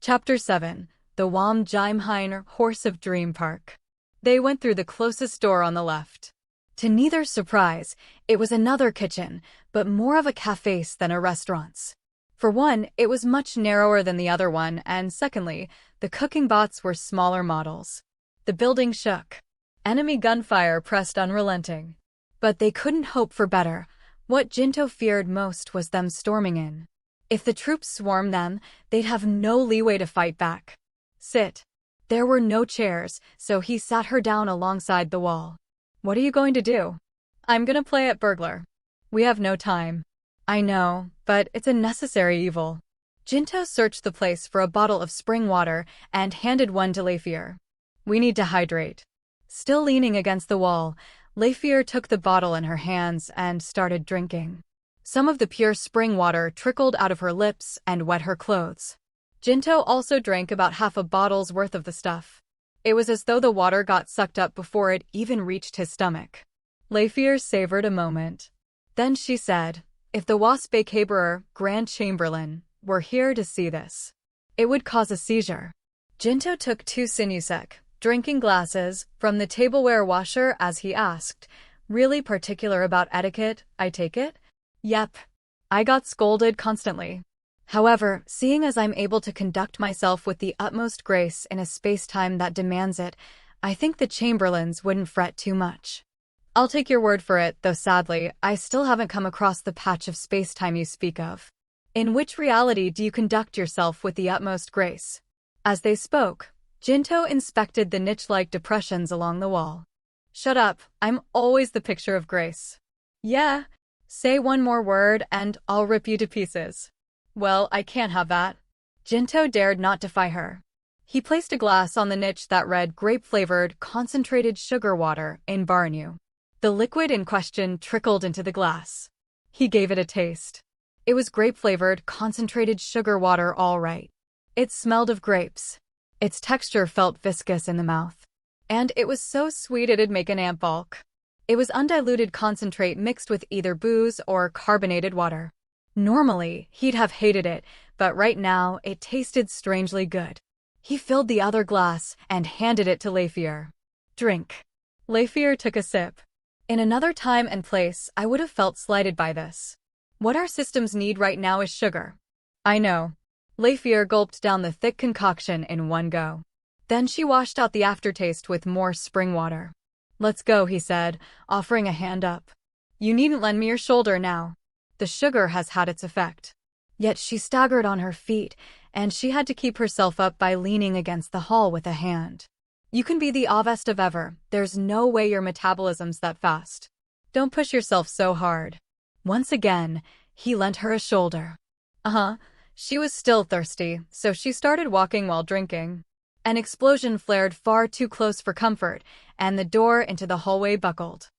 Chapter 7. The Wam-Jimhine Horse of Dream Park. They went through the closest door on the left. To neither's surprise, it was another kitchen, but more of a cafe's than a restaurant's. For one, it was much narrower than the other one, and secondly, the cooking bots were smaller models. The building shook. Enemy gunfire pressed unrelenting. But they couldn't hope for better. What Jinto feared most was them storming in. If the troops swarmed them, they'd have no leeway to fight back. Sit. There were no chairs, so he sat her down alongside the wall. What are you going to do? I'm gonna play at burglar. We have no time. I know, but it's a necessary evil. Jinto searched the place for a bottle of spring water and handed one to Leifier. We need to hydrate. Still leaning against the wall, Leifier took the bottle in her hands and started drinking. Some of the pure spring water trickled out of her lips and wet her clothes. Jinto also drank about half a bottle's worth of the stuff. It was as though the water got sucked up before it even reached his stomach. Leifier savored a moment. Then she said, if the Wasp-Caberer, Grand Chamberlain, were here to see this, it would cause a seizure. Jinto took 2 sinusec, drinking glasses, from the tableware washer as he asked, really particular about etiquette, I take it? Yep. I got scolded constantly. However, seeing as I'm able to conduct myself with the utmost grace in a space-time that demands it, I think the Chamberlains wouldn't fret too much. I'll take your word for it, though sadly, I still haven't come across the patch of space-time you speak of. In which reality do you conduct yourself with the utmost grace? As they spoke, Jinto inspected the niche-like depressions along the wall. Shut up, I'm always the picture of grace. Yeah. Say one more word and I'll rip you to pieces. Well, I can't have that. Jinto dared not defy her. He placed a glass on the niche that read grape-flavored concentrated sugar water in Barnu. The liquid in question trickled into the glass. He gave it a taste. It was grape-flavored concentrated sugar water all right. It smelled of grapes. Its texture felt viscous in the mouth. And it was so sweet it'd make an ant balk. It was undiluted concentrate mixed with either booze or carbonated water. Normally, he'd have hated it, but right now, it tasted strangely good. He filled the other glass and handed it to Leifier. Drink. Leifier took a sip. In another time and place, I would have felt slighted by this. What our systems need right now is sugar. I know. Leifier gulped down the thick concoction in one go. Then she washed out the aftertaste with more spring water. Let's go, he said, offering a hand up. You needn't lend me your shoulder now. The sugar has had its effect. Yet she staggered on her feet, and she had to keep herself up by leaning against the hull with a hand. You can be the best of ever, there's no way your metabolism's that fast. Don't push yourself so hard. Once again, he lent her a shoulder. She was still thirsty, so she started walking while drinking. An explosion flared far too close for comfort, and the door into the hallway buckled.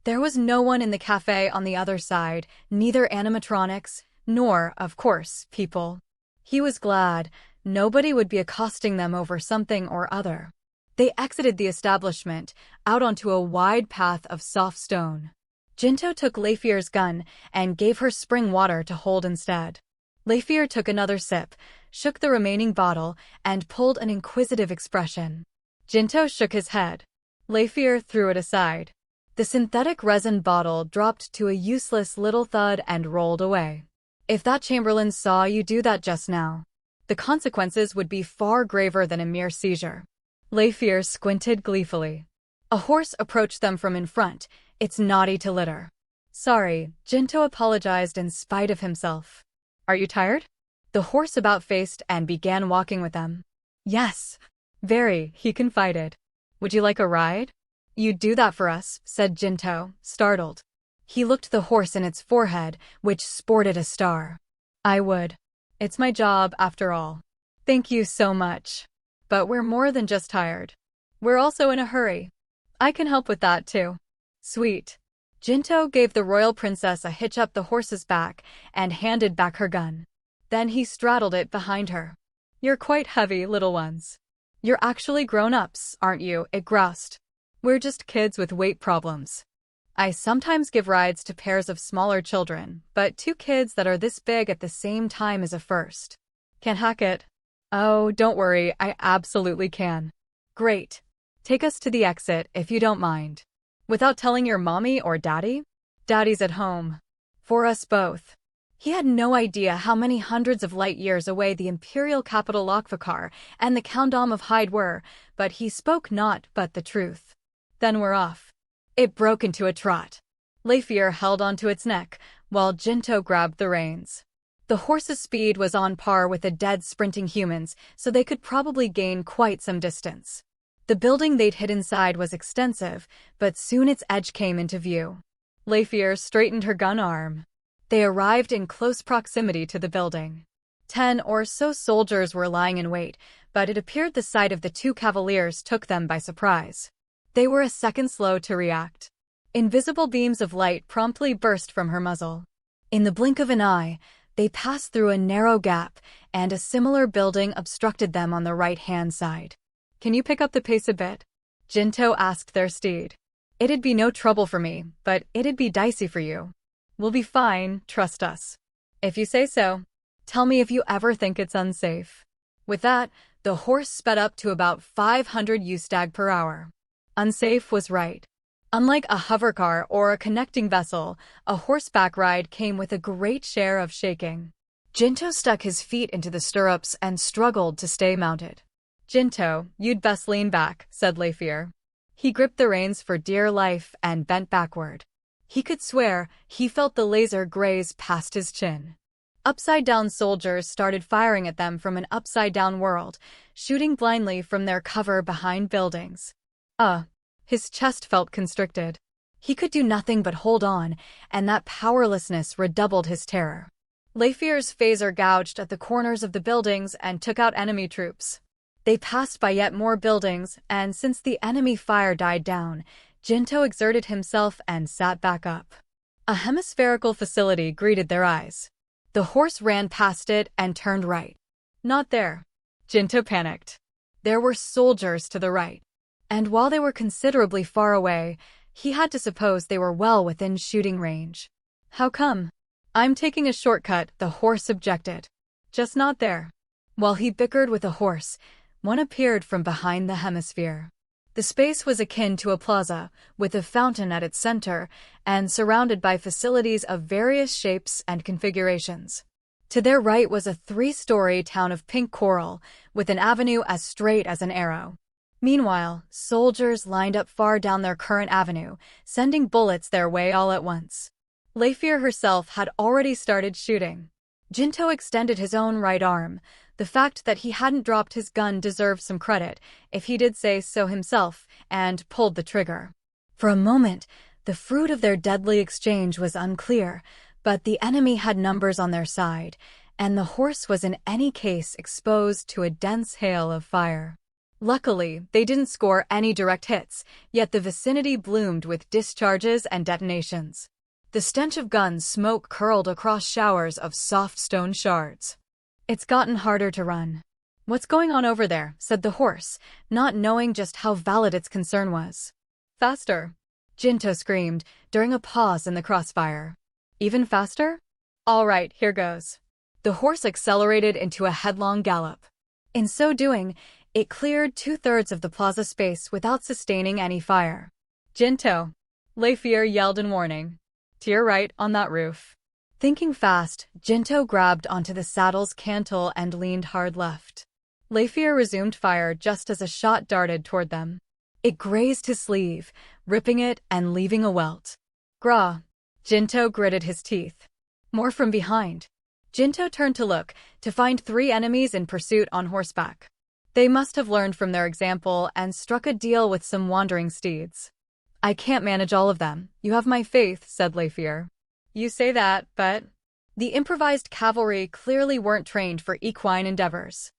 There was no one in the cafe on the other side, neither animatronics, nor, of course, people. He was glad nobody would be accosting them over something or other. They exited the establishment, out onto a wide path of soft stone. Jinto took Leifier's gun and gave her spring water to hold instead. Leifier took another sip, shook the remaining bottle, and pulled an inquisitive expression. Jinto shook his head. Leifier threw it aside. The synthetic resin bottle dropped to a useless little thud and rolled away. If that Chamberlain saw you do that just now, the consequences would be far graver than a mere seizure. Leifier squinted gleefully. A horse approached them from in front, its naughty to litter. Sorry, Jinto apologized in spite of himself. Are you tired? The horse about-faced and began walking with them. Yes. Very, he confided. Would you like a ride? You'd do that for us, said Jinto, startled. He looked the horse in its forehead, which sported a star. I would. It's my job, after all. Thank you so much. But we're more than just tired. We're also in a hurry. I can help with that, too. Sweet. Jinto gave the royal princess a hitch up the horse's back and handed back her gun. Then he straddled it behind her. You're quite heavy, little ones. You're actually grown-ups, aren't you? It groused. We're just kids with weight problems. I sometimes give rides to pairs of smaller children, but 2 kids that are this big at the same time is a first. Can't hack it. Oh, don't worry, I absolutely can. Great. Take us to the exit if you don't mind. Without telling your mommy or daddy? Daddy's at home. For us both. He had no idea how many hundreds of light years away the imperial capital Lokvakar and the Kingdom of Hyde were, but he spoke not but the truth. Then we're off. It broke into a trot. Leifir held onto its neck, while Jinto grabbed the reins. The horse's speed was on par with the dead sprinting humans, so they could probably gain quite some distance. The building they'd hid inside was extensive, but soon its edge came into view. Leifir straightened her gun arm. They arrived in close proximity to the building. 10 or so soldiers were lying in wait, but it appeared the sight of the two cavaliers took them by surprise. They were a second slow to react. Invisible beams of light promptly burst from her muzzle. In the blink of an eye, they passed through a narrow gap, and a similar building obstructed them on the right-hand side. Can you pick up the pace a bit? Jinto asked their steed. It'd be no trouble for me, but it'd be dicey for you. We'll be fine, trust us. If you say so. Tell me if you ever think it's unsafe. With that, the horse sped up to about 500 ustag per hour. Unsafe was right. Unlike a hovercar or a connecting vessel, a horseback ride came with a great share of shaking. Jinto stuck his feet into the stirrups and struggled to stay mounted. Jinto, you'd best lean back, said Leifir. He gripped the reins for dear life and bent backward. He could swear he felt the laser graze past his chin. Upside-down soldiers started firing at them from an upside-down world, shooting blindly from their cover behind buildings. His chest felt constricted. He could do nothing but hold on, and that powerlessness redoubled his terror. Leifir's phaser gouged at the corners of the buildings and took out enemy troops. They passed by yet more buildings, and since the enemy fire died down, Jinto exerted himself and sat back up. A hemispherical facility greeted their eyes. The horse ran past it and turned right. Not there. Jinto panicked. There were soldiers to the right. And while they were considerably far away, he had to suppose they were well within shooting range. How come? I'm taking a shortcut, the horse objected. Just not there. While he bickered with the horse, one appeared from behind the hemisphere. The space was akin to a plaza, with a fountain at its center, and surrounded by facilities of various shapes and configurations. To their right was a 3-story town of pink coral, with an avenue as straight as an arrow. Meanwhile, soldiers lined up far down their current avenue, sending bullets their way all at once. Leifir herself had already started shooting. Jinto extended his own right arm. The fact that he hadn't dropped his gun deserved some credit, if he did say so himself, and pulled the trigger. For a moment, the fruit of their deadly exchange was unclear, but the enemy had numbers on their side, and the horse was in any case exposed to a dense hail of fire. Luckily, they didn't score any direct hits, yet the vicinity bloomed with discharges and detonations. The stench of gun smoke curled across showers of soft stone shards. It's gotten harder to run. What's going on over there? Said the horse, not knowing just how valid its concern was. Faster! Jinto screamed, during a pause in the crossfire. Even faster? All right, here goes. The horse accelerated into a headlong gallop. In so doing, it cleared 2/3 of the plaza space without sustaining any fire. Jinto! Leifir yelled in warning. To your right, on that roof. Thinking fast, Jinto grabbed onto the saddle's cantle and leaned hard left. Leifir resumed fire just as a shot darted toward them. It grazed his sleeve, ripping it and leaving a welt. Grah! Jinto gritted his teeth. More from behind. Jinto turned to look, to find 3 enemies in pursuit on horseback. They must have learned from their example and struck a deal with some wandering steeds. I can't manage all of them. You have my faith, said Leifir. You say that, but... The improvised cavalry clearly weren't trained for equine endeavors.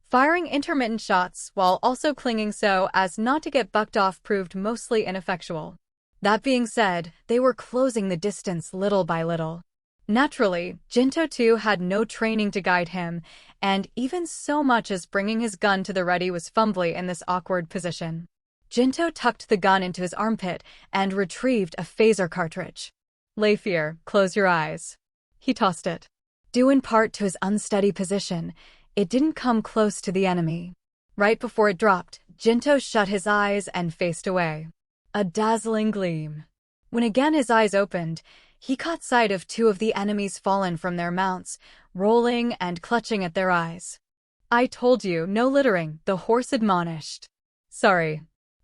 Firing intermittent shots while also clinging so as not to get bucked off proved mostly ineffectual. That being said, they were closing the distance little by little. Naturally, Jinto too had no training to guide him, and even so much as bringing his gun to the ready was fumbly in this awkward position. Jinto tucked the gun into his armpit and retrieved a phaser cartridge. Leifir, close your eyes. He tossed it. Due in part to his unsteady position, It didn't come close to the enemy. Right before it dropped, Jinto shut his eyes and faced away. A dazzling gleam. When again his eyes opened, he caught sight of two of the enemies fallen from their mounts, rolling and clutching at their eyes. "I told you, no littering," the horse admonished. "Sorry.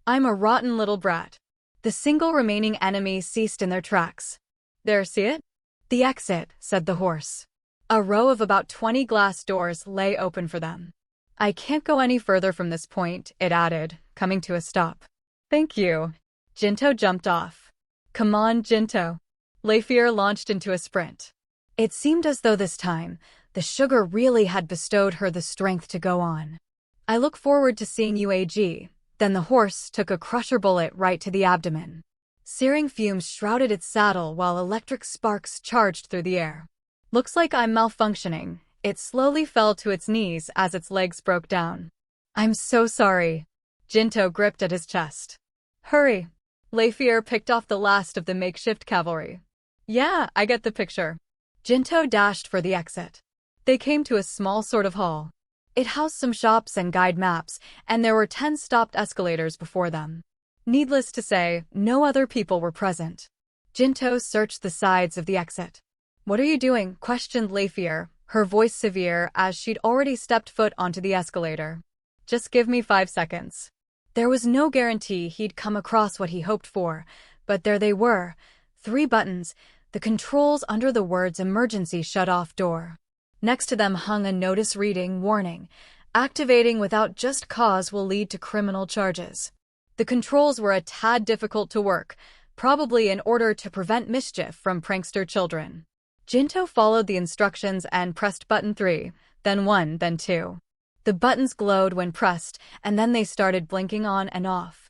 I'm a rotten little brat." The single remaining enemy ceased in their tracks. "There, see it?" "The exit," said the horse. A row of about 20 glass doors lay open for them. "I can't go any further from this point," it added, coming to a stop. "Thank you." Jinto jumped off. "Come on, Jinto." Leifier launched into a sprint. It seemed as though this time, the sugar really had bestowed her the strength to go on. "I look forward to seeing you, AG." Then the horse took a crusher bullet right to the abdomen. Searing fumes shrouded its saddle while electric sparks charged through the air. "Looks like I'm malfunctioning." It slowly fell to its knees as its legs broke down. "I'm so sorry." Jinto gripped at his chest. "Hurry." Leifier picked off the last of the makeshift cavalry. "Yeah, I get the picture." Jinto dashed for the exit. They came to a small sort of hall. It housed some shops and guide maps, and there were 10 stopped escalators before them. Needless to say, no other people were present. Jinto searched the sides of the exit. "What are you doing?" questioned Leifier, her voice severe as she'd already stepped foot onto the escalator. "Just give me 5 seconds." There was no guarantee he'd come across what he hoped for, but there they were, 3 buttons, the controls under the words "emergency shut-off door." Next to them hung a notice reading, "Warning, activating without just cause will lead to criminal charges." The controls were a tad difficult to work, probably in order to prevent mischief from prankster children. Jinto followed the instructions and pressed button 3, then 1, then 2. The buttons glowed when pressed, and then they started blinking on and off.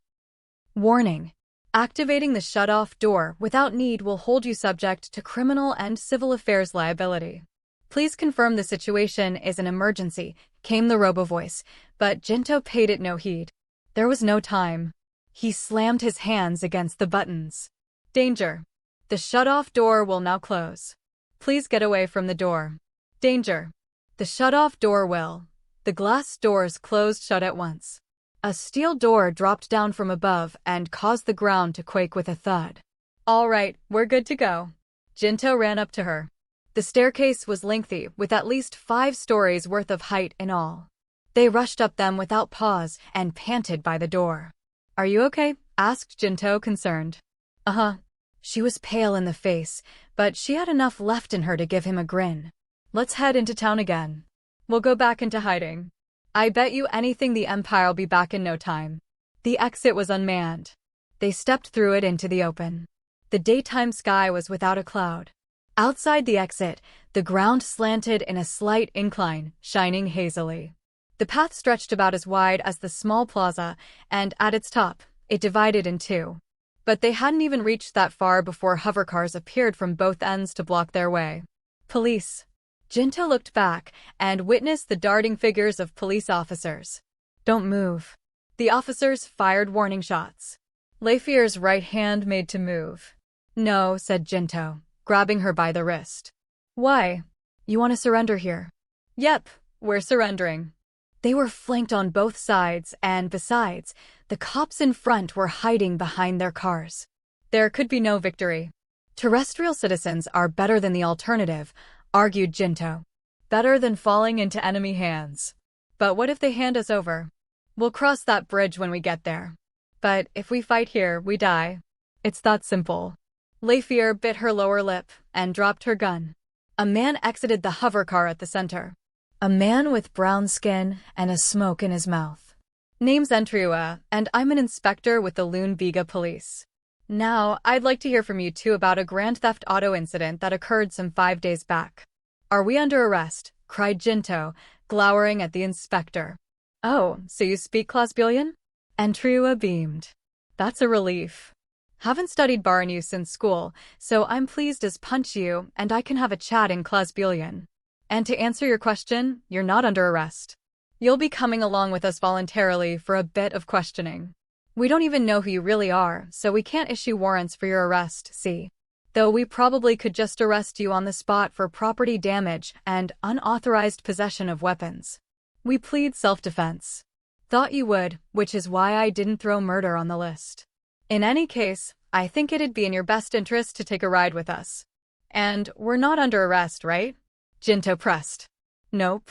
"Warning. Activating the shut-off door without need will hold you subject to criminal and civil affairs liability. Please confirm the situation is an emergency," came the robo-voice, but Jinto paid it no heed. There was no time. He slammed his hands against the buttons. "Danger. The shut-off door will now close. Please get away from the door. Danger. The shut-off door will." The glass doors closed shut at once. A steel door dropped down from above and caused the ground to quake with a thud. "All right, we're good to go." Jinto ran up to her. The staircase was lengthy, with at least 5 stories worth of height in all. They rushed up them without pause and panted by the door. "Are you okay?" asked Jinto, concerned. "Uh-huh." She was pale in the face, but she had enough left in her to give him a grin. "Let's head into town again. We'll go back into hiding. I bet you anything the Empire'll be back in no time." The exit was unmanned. They stepped through it into the open. The daytime sky was without a cloud. Outside the exit, the ground slanted in a slight incline, shining hazily. The path stretched about as wide as the small plaza, and at its top, it divided in 2. But they hadn't even reached that far before hovercars appeared from both ends to block their way. "Police." Jinto looked back and witnessed the darting figures of police officers. "Don't move." The officers fired warning shots. Leifier's right hand made to move. "No," said Jinto, grabbing her by the wrist. "Why? You want to surrender here?" "Yep, we're surrendering." They were flanked on both sides, and besides, the cops in front were hiding behind their cars. There could be no victory. "Terrestrial citizens are better than the alternative," argued Jinto. "Better than falling into enemy hands." "But what if they hand us over?" "We'll cross that bridge when we get there." "But if we fight here, we die." "It's that simple." Leifier bit her lower lip and dropped her gun. A man exited the hovercar at the center. A man with brown skin and a smoke in his mouth. "Name's Entriua, and I'm an inspector with the Lune Biga police. Now, I'd like to hear from you two about a grand theft auto incident that occurred some 5 days back." "Are we under arrest?" cried Jinto, glowering at the inspector. "Oh, so you speak Clasbilian?" Entriua beamed. "That's a relief. Haven't studied Baranu since school, so I'm pleased as punch you and I can have a chat in Clasbilian. And to answer your question, you're not under arrest. You'll be coming along with us voluntarily for a bit of questioning. We don't even know who you really are, so we can't issue warrants for your arrest, see? Though we probably could just arrest you on the spot for property damage and unauthorized possession of weapons." We plead self-defense. Thought you would, which is why I didn't throw murder on the list. In any case, I think it'd be in your best interest to take a ride with us. And we're not under arrest, right? Jinto pressed. Nope.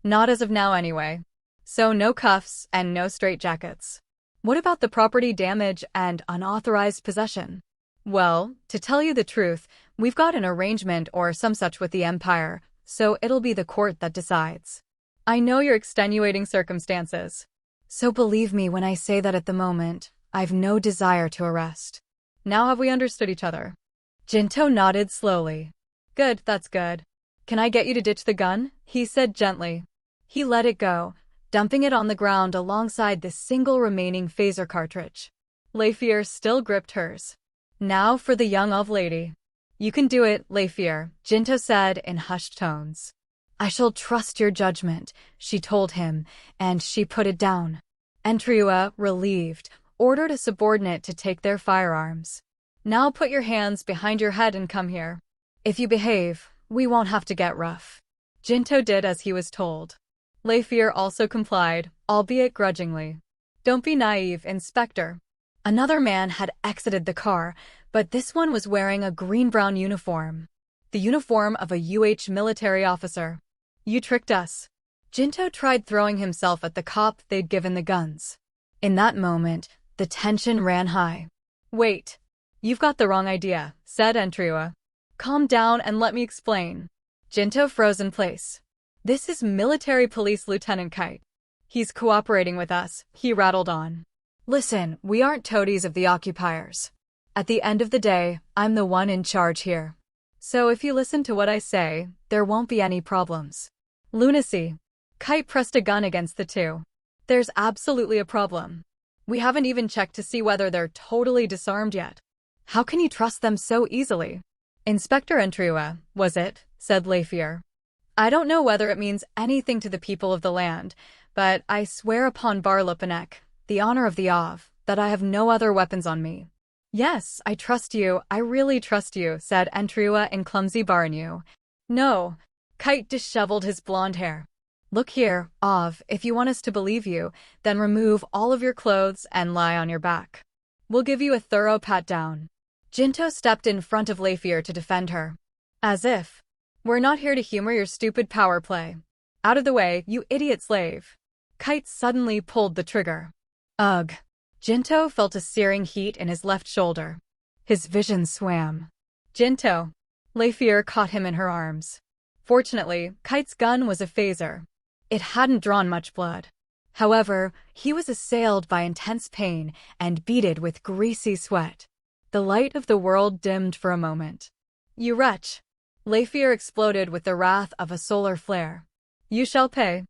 Not as of now anyway. So no cuffs and no straitjackets. What about the property damage and unauthorized possession? Well, to tell you the truth, we've got an arrangement or some such with the Empire, so it'll be the court that decides. I know your extenuating circumstances. So believe me when I say that at the moment, I've no desire to arrest. Now have we understood each other? Jinto nodded slowly. Good, that's good. Can I get you to ditch the gun? He said gently. He let it go, dumping it on the ground alongside the single remaining phaser cartridge. Leifier still gripped hers. Now for the young lady. You can do it, Leifier, Jinto said in hushed tones. I shall trust your judgment, she told him, and she put it down. Entriua, relieved, ordered a subordinate to take their firearms. Now put your hands behind your head and come here. If you behave, we won't have to get rough. Jinto did as he was told. Leifier also complied, albeit grudgingly. Don't be naive, Inspector. Another man had exited the car, but this one was wearing a green-brown uniform. The uniform of a military officer. You tricked us. Jinto tried throwing himself at the cop they'd given the guns. In that moment, the tension ran high. Wait. You've got the wrong idea, said Entriua. Calm down and let me explain. Jinto froze in place. This is Military Police Lieutenant Kite. He's cooperating with us, he rattled on. Listen, we aren't toadies of the occupiers. At the end of the day, I'm the one in charge here. So if you listen to what I say, there won't be any problems. Lunacy. Kite pressed a gun against the two. There's absolutely a problem. We haven't even checked to see whether they're totally disarmed yet. How can you trust them so easily? Inspector Entriua, was it? Said Leifier. I don't know whether it means anything to the people of the land, but I swear upon Barlopanek, the honor of the Ov, that I have no other weapons on me. Yes, I trust you, I really trust you, said Entriua in clumsy Barnu. No. Kite disheveled his blonde hair. Look here, Ov, if you want us to believe you, then remove all of your clothes and lie on your back. We'll give you a thorough pat-down. Jinto stepped in front of Leifier to defend her. As if. We're not here to humor your stupid power play. Out of the way, you idiot slave. Kite suddenly pulled the trigger. Ugh. Jinto felt a searing heat in his left shoulder. His vision swam. Jinto. Leifier caught him in her arms. Fortunately, Kite's gun was a phaser. It hadn't drawn much blood. However, he was assailed by intense pain and beaded with greasy sweat. The light of the world dimmed for a moment. You wretch! Leifier exploded with the wrath of a solar flare. You shall pay.